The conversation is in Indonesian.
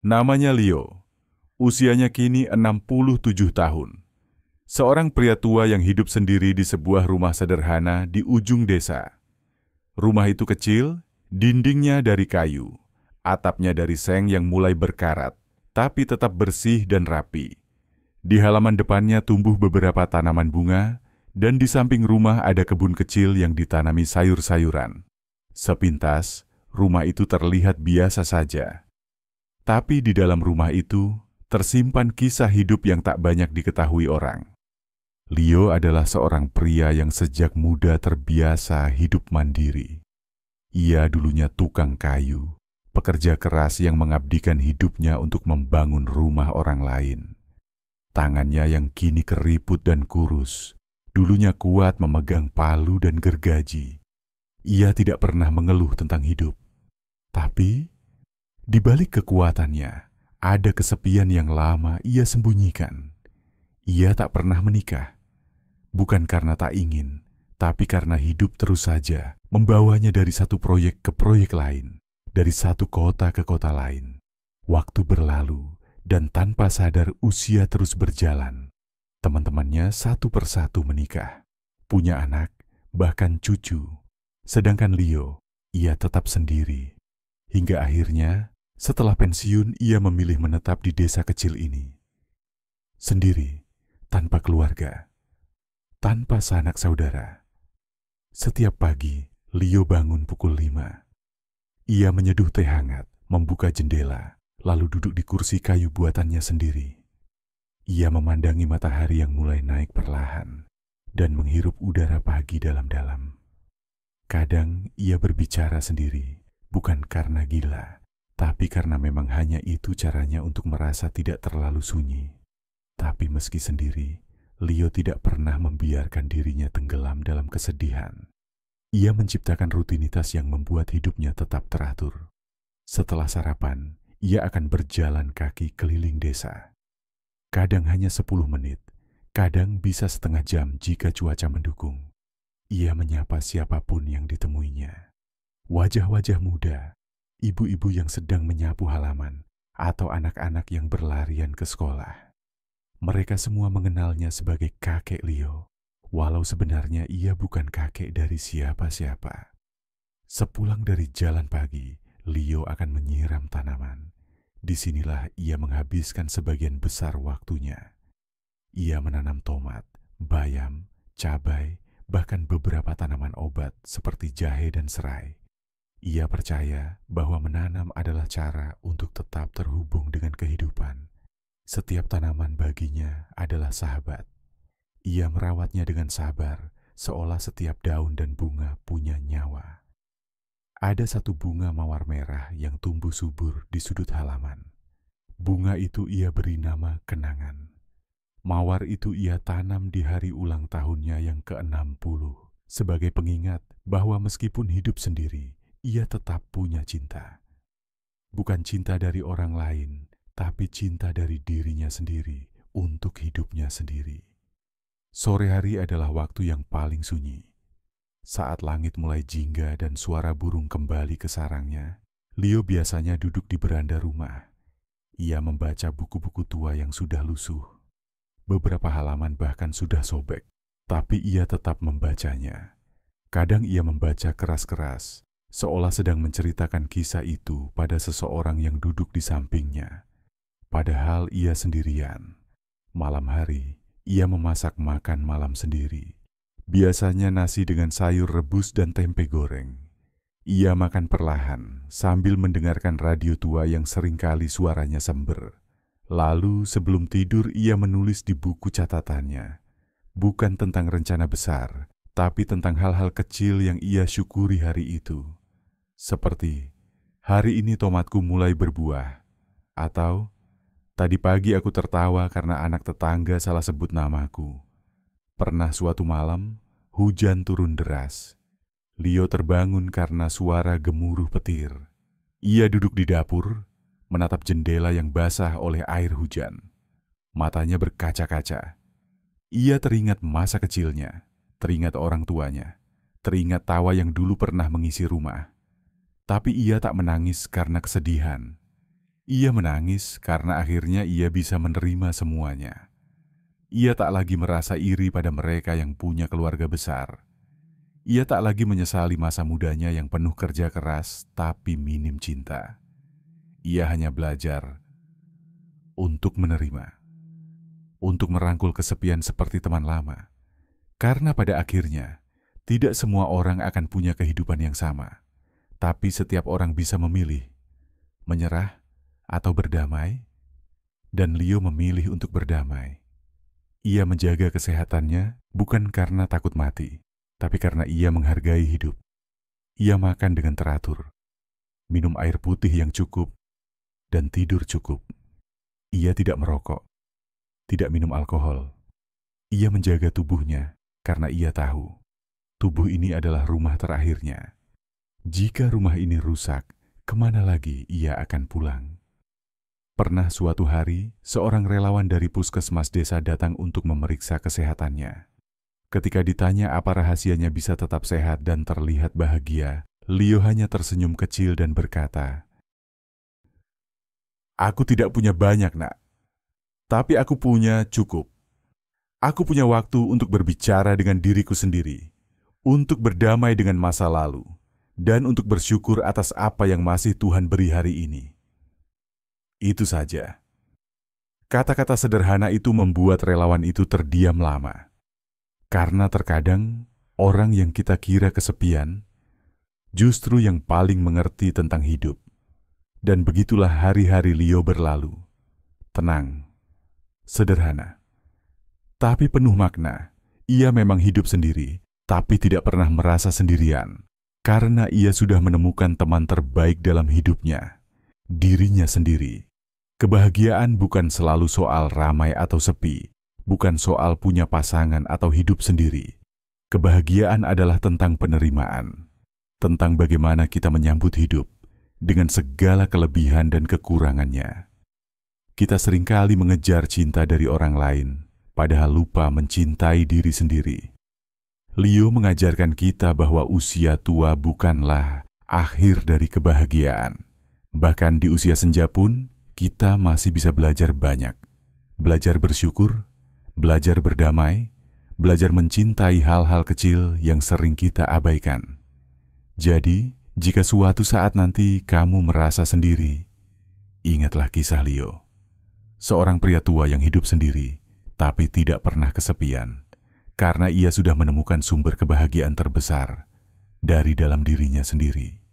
Namanya Leo. Usianya kini 67 tahun. Seorang pria tua yang hidup sendiri di sebuah rumah sederhana di ujung desa. Rumah itu kecil, dindingnya dari kayu, atapnya dari seng yang mulai berkarat, tapi tetap bersih dan rapi. Di halaman depannya tumbuh beberapa tanaman bunga, dan di samping rumah ada kebun kecil yang ditanami sayur-sayuran. Sepintas, rumah itu terlihat biasa saja. Tapi di dalam rumah itu, tersimpan kisah hidup yang tak banyak diketahui orang. Leo adalah seorang pria yang sejak muda terbiasa hidup mandiri. Ia dulunya tukang kayu, pekerja keras yang mengabdikan hidupnya untuk membangun rumah orang lain. Tangannya yang kini keriput dan kurus, dulunya kuat memegang palu dan gergaji. Ia tidak pernah mengeluh tentang hidup. Tapi, di balik kekuatannya, ada kesepian yang lama ia sembunyikan. Ia tak pernah menikah. Bukan karena tak ingin, tapi karena hidup terus saja membawanya dari satu proyek ke proyek lain, dari satu kota ke kota lain. Waktu berlalu, dan tanpa sadar usia terus berjalan. Teman-temannya satu persatu menikah, punya anak, bahkan cucu. Sedangkan Leo, ia tetap sendiri. Hingga akhirnya, setelah pensiun, ia memilih menetap di desa kecil ini. Sendiri, tanpa keluarga, tanpa sanak saudara. Setiap pagi, Leo bangun pukul 5. Ia menyeduh teh hangat, membuka jendela, lalu duduk di kursi kayu buatannya sendiri. Ia memandangi matahari yang mulai naik perlahan dan menghirup udara pagi dalam-dalam. Kadang ia berbicara sendiri, bukan karena gila, tapi karena memang hanya itu caranya untuk merasa tidak terlalu sunyi. Tapi meski sendiri, Leo tidak pernah membiarkan dirinya tenggelam dalam kesedihan. Ia menciptakan rutinitas yang membuat hidupnya tetap teratur. Setelah sarapan, ia akan berjalan kaki keliling desa. Kadang hanya 10 menit, kadang bisa setengah jam jika cuaca mendukung. Ia menyapa siapapun yang ditemuinya. Wajah-wajah muda, ibu-ibu yang sedang menyapu halaman, atau anak-anak yang berlarian ke sekolah. Mereka semua mengenalnya sebagai kakek Leo, walau sebenarnya ia bukan kakek dari siapa-siapa. Sepulang dari jalan pagi, Leo akan menyiram tanaman. Disinilah ia menghabiskan sebagian besar waktunya. Ia menanam tomat, bayam, cabai, bahkan beberapa tanaman obat seperti jahe dan serai. Ia percaya bahwa menanam adalah cara untuk tetap terhubung dengan kehidupan. Setiap tanaman baginya adalah sahabat. Ia merawatnya dengan sabar, seolah setiap daun dan bunga punya nyawa. Ada satu bunga mawar merah yang tumbuh subur di sudut halaman. Bunga itu ia beri nama Kenangan. Mawar itu ia tanam di hari ulang tahunnya yang ke-60, sebagai pengingat bahwa meskipun hidup sendiri, ia tetap punya cinta. Bukan cinta dari orang lain, tapi cinta dari dirinya sendiri untuk hidupnya sendiri. Sore hari adalah waktu yang paling sunyi. Saat langit mulai jingga dan suara burung kembali ke sarangnya, Leo biasanya duduk di beranda rumah. Ia membaca buku-buku tua yang sudah lusuh. Beberapa halaman bahkan sudah sobek, tapi ia tetap membacanya. Kadang ia membaca keras-keras, seolah sedang menceritakan kisah itu pada seseorang yang duduk di sampingnya. Padahal ia sendirian. Malam hari, ia memasak makan malam sendiri. Biasanya nasi dengan sayur rebus dan tempe goreng. Ia makan perlahan sambil mendengarkan radio tua yang seringkali suaranya sember. Lalu sebelum tidur ia menulis di buku catatannya. Bukan tentang rencana besar, tapi tentang hal-hal kecil yang ia syukuri hari itu. Seperti, hari ini tomatku mulai berbuah. Atau, tadi pagi aku tertawa karena anak tetangga salah sebut namaku. Pernah suatu malam, hujan turun deras. Leo terbangun karena suara gemuruh petir. Ia duduk di dapur, menatap jendela yang basah oleh air hujan. Matanya berkaca-kaca. Ia teringat masa kecilnya, teringat orang tuanya, teringat tawa yang dulu pernah mengisi rumah. Tapi ia tak menangis karena kesedihan. Ia menangis karena akhirnya ia bisa menerima semuanya. Ia tak lagi merasa iri pada mereka yang punya keluarga besar. Ia tak lagi menyesali masa mudanya yang penuh kerja keras tapi minim cinta. Ia hanya belajar untuk menerima, untuk merangkul kesepian seperti teman lama. Karena pada akhirnya, tidak semua orang akan punya kehidupan yang sama. Tapi setiap orang bisa memilih, menyerah atau berdamai, dan Leo memilih untuk berdamai. Ia menjaga kesehatannya bukan karena takut mati, tapi karena ia menghargai hidup. Ia makan dengan teratur, minum air putih yang cukup, dan tidur cukup. Ia tidak merokok, tidak minum alkohol. Ia menjaga tubuhnya karena ia tahu tubuh ini adalah rumah terakhirnya. Jika rumah ini rusak, kemana lagi ia akan pulang? Pernah suatu hari, seorang relawan dari puskesmas desa datang untuk memeriksa kesehatannya. Ketika ditanya apa rahasianya bisa tetap sehat dan terlihat bahagia, Leo hanya tersenyum kecil dan berkata, "Aku tidak punya banyak, Nak. Tapi aku punya cukup. Aku punya waktu untuk berbicara dengan diriku sendiri, untuk berdamai dengan masa lalu, dan untuk bersyukur atas apa yang masih Tuhan beri hari ini." Itu saja. Kata-kata sederhana itu membuat relawan itu terdiam lama. Karena terkadang orang yang kita kira kesepian justru yang paling mengerti tentang hidup. Dan begitulah hari-hari Leo berlalu. Tenang, sederhana, tapi penuh makna. Ia memang hidup sendiri, tapi tidak pernah merasa sendirian. Karena ia sudah menemukan teman terbaik dalam hidupnya, dirinya sendiri. Kebahagiaan bukan selalu soal ramai atau sepi, bukan soal punya pasangan atau hidup sendiri. Kebahagiaan adalah tentang penerimaan, tentang bagaimana kita menyambut hidup dengan segala kelebihan dan kekurangannya. Kita seringkali mengejar cinta dari orang lain, padahal lupa mencintai diri sendiri. Leo mengajarkan kita bahwa usia tua bukanlah akhir dari kebahagiaan. Bahkan di usia senja pun, kita masih bisa belajar banyak. Belajar bersyukur, belajar berdamai, belajar mencintai hal-hal kecil yang sering kita abaikan. Jadi, jika suatu saat nanti kamu merasa sendiri, ingatlah kisah Leo. Seorang pria tua yang hidup sendiri, tapi tidak pernah kesepian, karena ia sudah menemukan sumber kebahagiaan terbesar dari dalam dirinya sendiri.